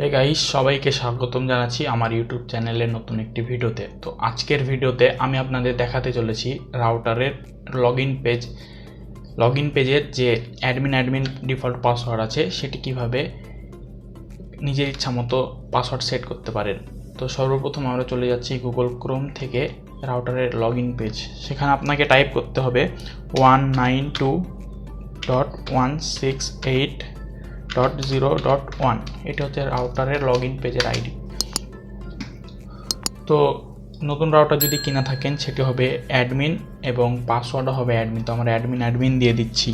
Hey guys, সবাইকে স্বাগতম জানাচ্ছি আমার ইউটিউব চ্যানেলের নতুন একটি ভিডিওতে। তো আজকের ভিডিওতে আমি আপনাদের দেখাতে চলেছি রাউটারের লগইন পেজের যে অ্যাডমিন ডিফল্ট পাসওয়ার্ড আছে সেটি কিভাবে নিজের ইচ্ছা মতো পাসওয়ার্ড সেট করতে পারেন। তো সর্বপ্রথম আমরা চলে যাচ্ছি গুগল ক্রোম থেকে রাউটারের লগইন পেজ। সেখানে আপনাকে টাইপ করতে হবে 192.168.0.1। এটা হচ্ছে রাউটারের লগইন পেজের আইডি। তো নতুন রাউটার যদি কিনা থাকেন সেটি হবে অ্যাডমিন এবং পাসওয়ার্ডও হবে অ্যাডমিন। তো আমরা অ্যাডমিন দিয়ে দিচ্ছি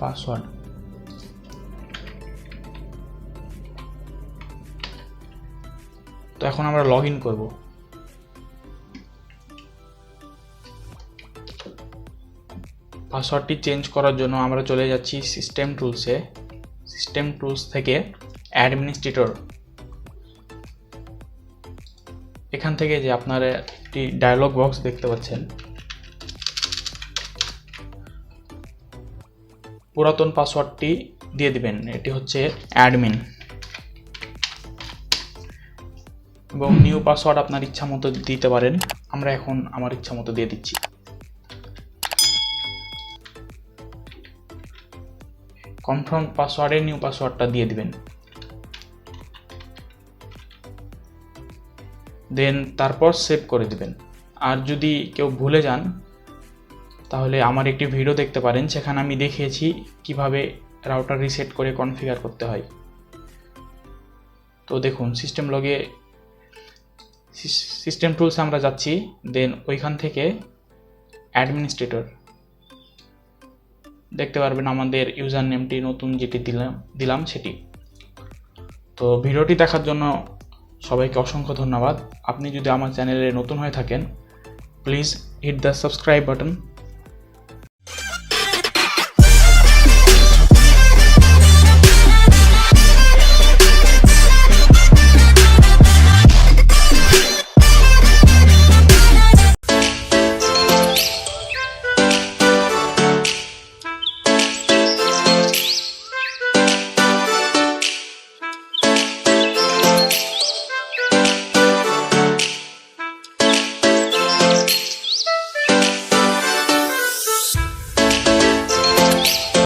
পাসওয়ার্ড। তো এখন আমরা লগ ইন করবো। পাসওয়ার্ডটি চেঞ্জ করার জন্য আমরা চলে যাচ্ছি সিস্টেম টুলস থেকে অ্যাডমিনিস্ট্রেটর। এখান থেকে যে আপনারা একটি ডায়লগ বক্স দেখতে পাচ্ছেন, পুরাতন পাসওয়ার্ডটি দিয়ে দিবেন, এটি হচ্ছে অ্যাডমিন, এবং নিউ পাসওয়ার্ড আপনার ইচ্ছা মতো দিতে পারেন। আমরা এখন আমার ইচ্ছা মতো দিয়ে দিচ্ছি। কনফার্ম পাসওয়ার্ডে নিউ পাসওয়ার্ডটা দিয়ে দিবেন। দেন তারপর সেভ করে দিবেন। আর যদি কেউ ভুলে যান তাহলে আমার একটি ভিডিও দেখতে পারেন, সেখানে আমি দেখিয়েছি কিভাবে রাউটার রিসেট করে কনফিগার করতে হয়। তো দেখুন, সিস্টেম টুলসে আমরা যাচ্ছি, দেন ওইখান থেকে অ্যাডমিনিস্ট্রেটর দেখতে পারবেন আমাদের ইউজার নেমটি নতুন যেটি দিলাম সেটি। তো ভিডিওটি দেখার জন্য সবাইকে অসংখ্য ধন্যবাদ। আপনি যদি আমার চ্যানেলে নতুন হয়ে থাকেন, please hit the subscribe button.